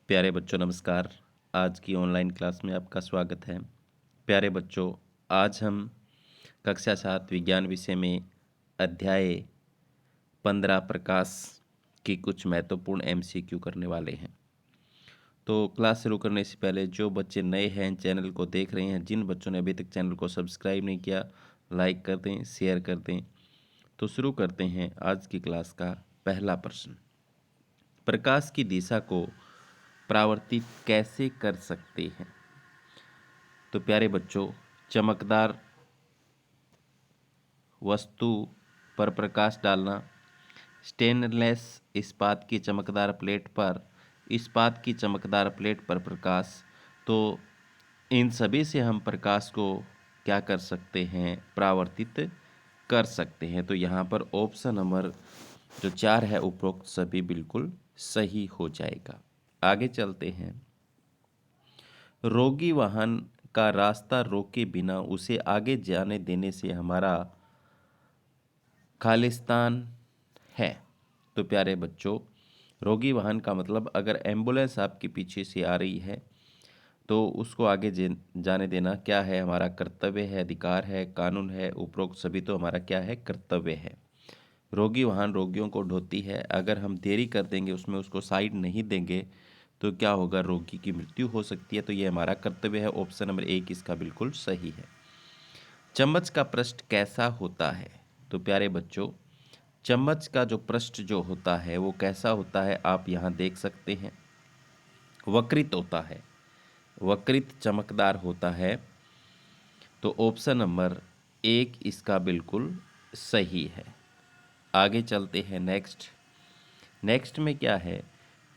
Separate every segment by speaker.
Speaker 1: प्यारे बच्चों नमस्कार। आज की ऑनलाइन क्लास में आपका स्वागत है। प्यारे बच्चों, आज हम कक्षा 7 विज्ञान विषय में अध्याय 15 प्रकाश की कुछ महत्वपूर्ण एमसीक्यू करने वाले हैं। तो क्लास शुरू करने से पहले जो बच्चे नए हैं, चैनल को देख रहे हैं, जिन बच्चों ने अभी तक चैनल को सब्सक्राइब नहीं किया, लाइक कर दें, शेयर कर दें। तो शुरू करते हैं आज की क्लास का पहला प्रश्न। प्रकाश की दिशा को परावर्तित कैसे कर सकते हैं? तो प्यारे बच्चों, चमकदार वस्तु पर प्रकाश डालना, स्टेनलेस इस्पात की चमकदार प्लेट पर इस्पात की चमकदार प्लेट पर प्रकाश, तो इन सभी से हम प्रकाश को क्या कर सकते हैं? परावर्तित कर सकते हैं। तो यहाँ पर ऑप्शन नंबर जो 4 है उपरोक्त सभी बिल्कुल सही हो जाएगा। आगे चलते हैं। रोगी वाहन का रास्ता रोके बिना उसे आगे जाने देने से हमारा खालिस्तान है। तो प्यारे बच्चों, रोगी वाहन का मतलब अगर एम्बुलेंस आपके पीछे से आ रही है तो उसको आगे जाने देना क्या है? हमारा कर्तव्य है, अधिकार है, कानून है। उपरोक्त सभी तो हमारा क्या है? कर्तव्य है। रोगी वाहन रोगियों को ढोती है, अगर हम देरी कर देंगे, उसमें उसको साइड नहीं देंगे तो क्या होगा? रोगी की मृत्यु हो सकती है। तो ये हमारा कर्तव्य है। ऑप्शन नंबर 1 इसका बिल्कुल सही है। चम्मच का पृष्ठ कैसा होता है? तो प्यारे बच्चों, चम्मच का जो पृष्ठ जो होता है वो कैसा होता है? आप यहाँ देख सकते हैं, वक्रित होता है, वक्रित चमकदार होता है। तो ऑप्शन नंबर 1 इसका बिल्कुल सही है। आगे चलते हैं। नेक्स्ट में क्या है?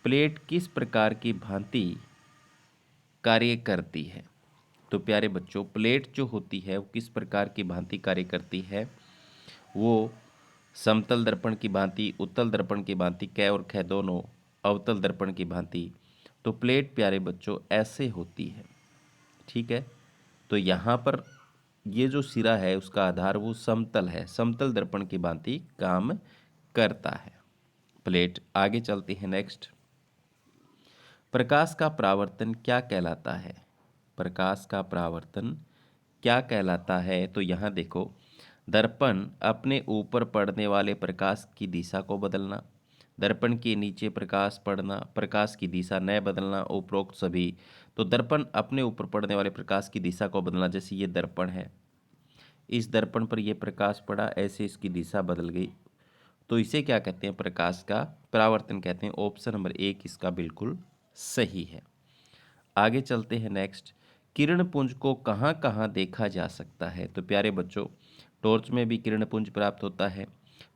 Speaker 1: प्लेट किस प्रकार की भांति कार्य करती है? तो प्यारे बच्चों, प्लेट जो होती है वो किस प्रकार की भांति कार्य करती है? वो समतल दर्पण की भांति, उत्तल दर्पण की भांति, कै और ख दोनों, अवतल दर्पण की भांति। तो प्लेट प्यारे बच्चों ऐसे होती है, ठीक है। तो यहाँ पर ये जो सिरा है उसका आधार वो समतल है, समतल दर्पण की भांति काम करता है प्लेट। आगे चलते हैं। नेक्स्ट, प्रकाश का परावर्तन क्या कहलाता है? प्रकाश का परावर्तन क्या कहलाता है? तो यहाँ देखो, दर्पण अपने ऊपर पड़ने वाले प्रकाश की दिशा को बदलना, दर्पण के नीचे प्रकाश पड़ना, प्रकाश की दिशा न बदलना, उपरोक्त सभी। तो दर्पण अपने ऊपर पड़ने वाले प्रकाश की दिशा को बदलना, जैसे ये दर्पण है, इस दर्पण पर ये प्रकाश पड़ा, ऐसे इसकी दिशा बदल गई, तो इसे क्या कहते हैं? प्रकाश का परावर्तन कहते हैं। ऑप्शन नंबर 1 इसका बिल्कुल सही है। आगे चलते हैं। नेक्स्ट, किरण पुंज को कहाँ कहाँ देखा जा सकता है? तो प्यारे बच्चों, टॉर्च में भी किरण पुंज प्राप्त होता है,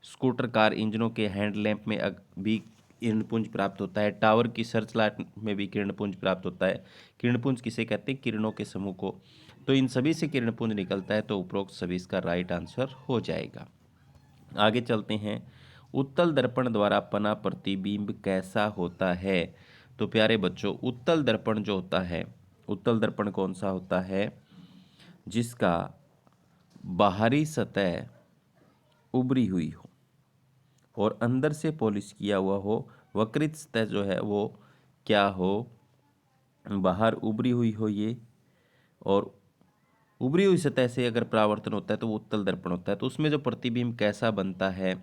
Speaker 1: स्कूटर कार इंजनों के हैंडलैम्प में भी किरण पुंज प्राप्त होता है, टावर की सर्च लाइट में भी किरण पुंज प्राप्त होता है। किरण पुंज किसे कहते हैं? किरणों के समूह को। तो इन सभी से किरण पुंज निकलता है। तो उपरोक्त सभी इसका राइट आंसर हो जाएगा। आगे चलते हैं। उत्तल दर्पण द्वारा पना प्रतिबिंब कैसा होता है? तो प्यारे बच्चों, उत्तल दर्पण जो होता है, उत्तल दर्पण कौन सा होता है? जिसका बाहरी सतह उभरी हुई हो और अंदर से पॉलिश किया हुआ हो। वक्रित सतह जो है वो क्या हो? बाहर उभरी हुई हो ये, और उभरी हुई सतह से अगर परावर्तन होता है तो वो उत्तल दर्पण होता है। तो उसमें जो प्रतिबिंब कैसा बनता है?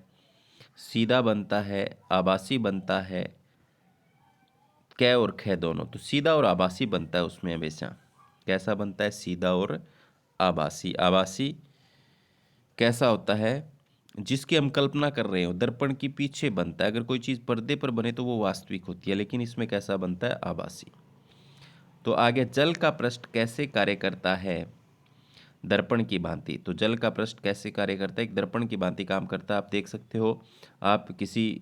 Speaker 1: सीधा बनता है, आभासी बनता है, कै और ख दोनों। तो सीधा और आभासी बनता है उसमें हमेशा। कैसा बनता है? सीधा और आभासी। आभासी कैसा होता है? जिसकी हम कल्पना कर रहे हो, दर्पण की पीछे बनता है। अगर कोई चीज़ पर्दे पर बने तो वो वास्तविक होती है, लेकिन इसमें कैसा बनता है? आभासी। तो आगे, जल का पृष्ठ कैसे कार्य करता है? दर्पण की भांति। तो जल का पृष्ठ कैसे कार्य करता है? एक दर्पण की भांति काम करता है। आप देख सकते हो, आप किसी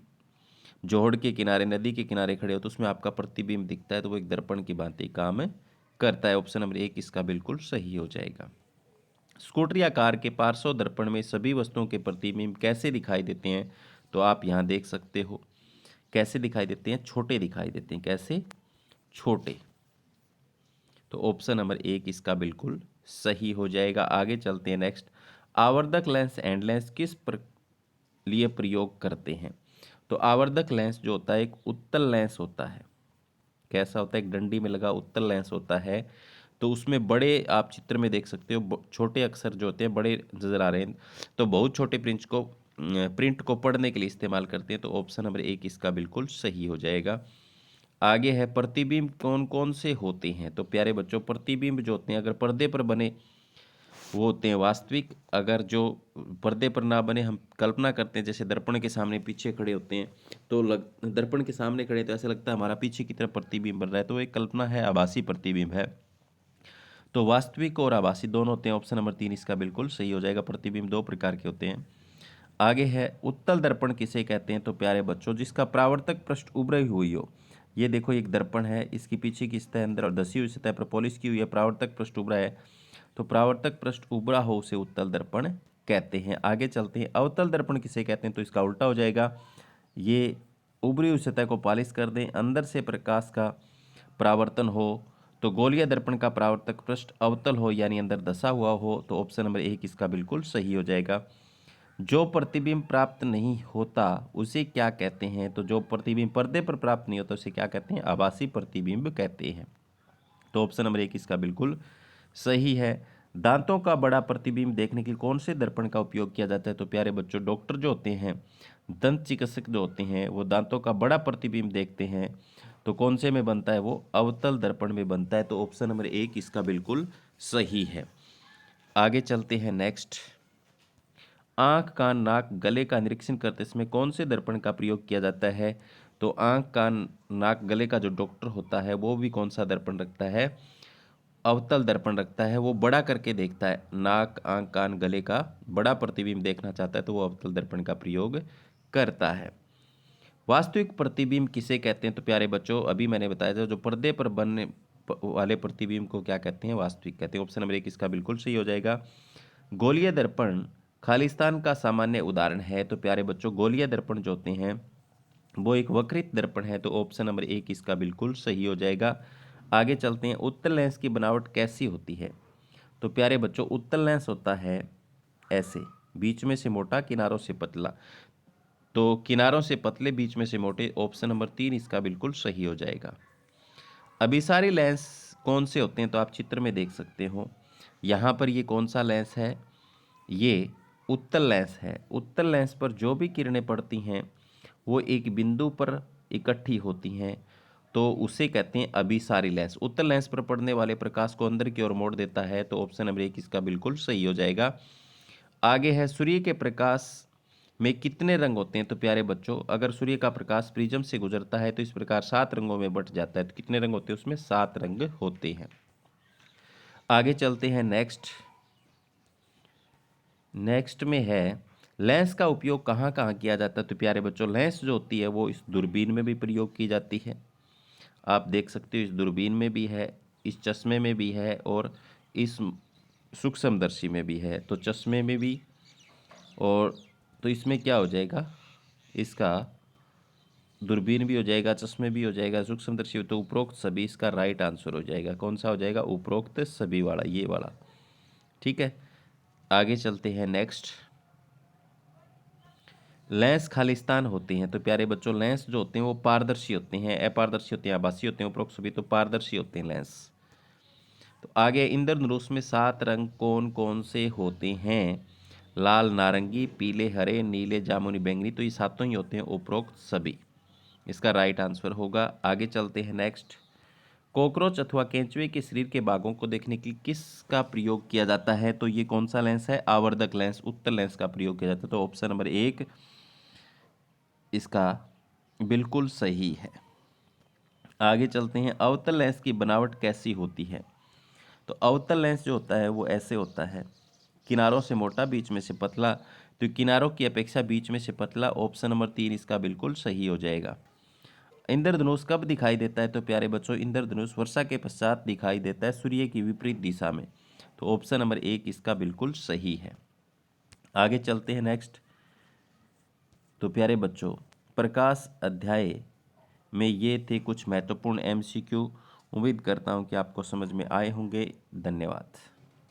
Speaker 1: जोहड़ के किनारे, नदी के किनारे खड़े हो तो उसमें आपका प्रतिबिंब दिखता है, तो वो एक दर्पण की भांति काम करता है। ऑप्शन नंबर 1 इसका बिल्कुल सही हो जाएगा। स्कूटर या कार के पार्श्व दर्पण में सभी वस्तुओं के प्रतिबिंब कैसे दिखाई देते हैं? तो आप यहाँ देख सकते हो कैसे दिखाई देते हैं? छोटे दिखाई देते हैं। कैसे? छोटे। तो ऑप्शन नंबर 1 इसका बिल्कुल सही हो जाएगा। आगे चलते हैं। नेक्स्ट, आवर्धक लेंस एंड लेंस किस लिए प्रयोग करते हैं? तो आवर्धक लेंस जो होता है एक उत्तल लेंस होता है। कैसा होता है, एक डंडी में लगा उत्तल लेंस होता है। तो उसमें बड़े आप चित्र में देख सकते हो छोटे अक्षर जो होते हैं बड़े नज़र आ रहे हैं, तो बहुत छोटे प्रिंट को पढ़ने के लिए इस्तेमाल करते हैं। तो ऑप्शन नंबर 1 इसका बिल्कुल सही हो जाएगा। आगे है प्रतिबिंब कौन कौन से होते हैं। तो प्यारे बच्चों, प्रतिबिंब जो होते हैं अगर पर्दे पर बने वो होते हैं वास्तविक, अगर जो पर्दे पर ना बने हम कल्पना करते हैं, जैसे दर्पण के सामने पीछे खड़े होते हैं तो दर्पण के सामने खड़े तो ऐसा लगता है हमारा पीछे की तरफ प्रतिबिंब बन रहा है, तो एक कल्पना है, आभासी प्रतिबिंब है। तो वास्तविक और आभासी दोनों होते हैं। ऑप्शन नंबर 3 इसका बिल्कुल सही हो जाएगा। प्रतिबिंब दो प्रकार के होते हैं। आगे है उत्तल दर्पण किसे कहते हैं। तो प्यारे बच्चों, जिसका परावर्तक पृष्ठ उभरी हुई हो। ये देखो एक दर्पण है, इसकी पीछे की सतह अंदर और धसी हुई सतह पर पॉलिश की हुई है, परावर्तक पृष्ठ उभरा है, तो परावर्तक पृष्ठ उभरा हो उसे उत्तल दर्पण कहते हैं। आगे चलते हैं, अवतल दर्पण किसे कहते हैं। तो इसका उल्टा हो जाएगा। ये उभरी हुई सतह को पॉलिश कर दें, अंदर से प्रकाश का परावर्तन हो, तो गोलीय दर्पण का परावर्तक पृष्ठ अवतल हो यानी अंदर धसा हुआ हो। तो ऑप्शन नंबर 1 इसका बिल्कुल सही हो जाएगा। जो प्रतिबिंब प्राप्त नहीं होता उसे क्या कहते हैं। तो जो प्रतिबिंब पर्दे पर प्राप्त नहीं होता उसे क्या कहते हैं, आभासी प्रतिबिंब कहते हैं। तो ऑप्शन नंबर 1 इसका बिल्कुल सही है। दांतों का बड़ा प्रतिबिंब देखने के लिए कौन से दर्पण का उपयोग किया जाता है। तो प्यारे बच्चों, डॉक्टर जो होते हैं, दंत चिकित्सक जो होते हैं, वो दांतों का बड़ा प्रतिबिंब देखते हैं, तो कौन से में बनता है, वो अवतल दर्पण में बनता है। तो ऑप्शन नंबर 1 इसका बिल्कुल सही है। आगे चलते हैं नेक्स्ट। आंख, कान, नाक, गले का निरीक्षण करते समय कौन से दर्पण का प्रयोग किया जाता है। तो आंख, कान, नाक, गले का जो डॉक्टर होता है वो भी कौन सा दर्पण रखता है, अवतल दर्पण रखता है। वो बड़ा करके देखता है, नाक, आंख, कान, गले का बड़ा प्रतिबिंब देखना चाहता है तो वो अवतल दर्पण का प्रयोग करता है। वास्तविक प्रतिबिंब किसे कहते हैं। तो प्यारे बच्चों, अभी मैंने बताया था जो पर्दे पर बनने वाले प्रतिबिंब को क्या कहते हैं, वास्तविक कहते हैं। ऑप्शन नंबर 1 इसका बिल्कुल सही हो जाएगा। गोलीय दर्पण खालिस्तान का सामान्य उदाहरण है। तो प्यारे बच्चों, गोलीय दर्पण जो होते हैं वो एक वक्रित दर्पण है। तो ऑप्शन नंबर 1 इसका बिल्कुल सही हो जाएगा। आगे चलते हैं, उत्तल लेंस की बनावट कैसी होती है। तो प्यारे बच्चों, उत्तल लेंस होता है ऐसे, बीच में से मोटा, किनारों से पतला। तो किनारों से पतले, बीच में से मोटे। ऑप्शन नंबर 3 इसका बिल्कुल सही हो जाएगा। अभिसारी लेंस कौन से होते हैं। तो आप चित्र में देख सकते हो, यहाँ पर ये कौन सा लेंस है, ये उत्तल लेंस है। उत्तल लेंस पर जो भी किरणें पड़ती हैं वो एक बिंदु पर इकट्ठी होती हैं, तो उसे कहते हैं अभिसारी लेंस। उत्तल लेंस पर पड़ने वाले प्रकाश को अंदर की ओर मोड़ देता है। तो ऑप्शन नंबर 1 इसका बिल्कुल सही हो जाएगा। आगे है, सूर्य के प्रकाश में कितने रंग होते हैं। तो प्यारे बच्चों, अगर सूर्य का प्रकाश प्रिज्म से गुजरता है तो इस प्रकार 7 रंगों में बंट जाता है। तो कितने रंग होते हैं, उसमें 7 रंग होते हैं। आगे चलते हैं नेक्स्ट। नेक्स्ट में है, लेंस का उपयोग कहाँ कहाँ किया जाता है। तो प्यारे बच्चों, लेंस जो होती है वो इस दूरबीन में भी प्रयोग की जाती है। आप देख सकते हो इस दूरबीन में भी है, इस चश्मे में भी है और इस सूक्ष्मदर्शी में भी है। तो चश्मे में भी, और तो इसमें क्या हो जाएगा, इसका दूरबीन भी हो जाएगा, चश्मे भी हो जाएगा, सूक्ष्मदर्शी। तो उपरोक्त सभी इसका राइट आंसर हो जाएगा। कौन सा हो जाएगा, उपरोक्त सभी वाला, ये वाला। ठीक है, आगे चलते हैं नेक्स्ट। लेंस खालिस्तान होते हैं। तो प्यारे बच्चों, लेंस जो होते हैं वो पारदर्शी होते हैं, अपारदर्शी होते हैं, आभासी होते हैं, उपरोक्त सभी तो पारदर्शी होते हैं लेंस। तो आगे, इंद्रधनुष में 7 रंग कौन कौन से होते हैं। लाल, नारंगी, पीले, हरे, नीले, जामुनी, बैंगनी। तो ये सातों ही होते हैं, उपरोक्त सभी इसका राइट आंसर होगा। आगे चलते हैं नेक्स्ट। कॉकरोच अथवा केंचुए के शरीर के भागों को देखने के लिए किसका प्रयोग किया जाता है। तो ये कौन सा लेंस है, आवर्धक लेंस, उत्तल लेंस का प्रयोग किया जाता है। तो ऑप्शन नंबर 1 इसका बिल्कुल सही है। आगे चलते हैं, अवतल लेंस की बनावट कैसी होती है। तो अवतल लेंस जो होता है वो ऐसे होता है, किनारों से मोटा, बीच में से पतला। तो किनारों की अपेक्षा बीच में से पतला। ऑप्शन नंबर 3 इसका बिल्कुल सही हो जाएगा। इंद्रधनुष कब दिखाई देता है। तो प्यारे बच्चों, इंद्रधनुष वर्षा के पश्चात दिखाई देता है, सूर्य की विपरीत दिशा में। तो ऑप्शन नंबर 1 इसका बिल्कुल सही है। आगे चलते हैं नेक्स्ट। तो प्यारे बच्चों, प्रकाश अध्याय में ये थे कुछ महत्वपूर्ण MCQ। उम्मीद करता हूँ कि आपको समझ में आए होंगे। धन्यवाद।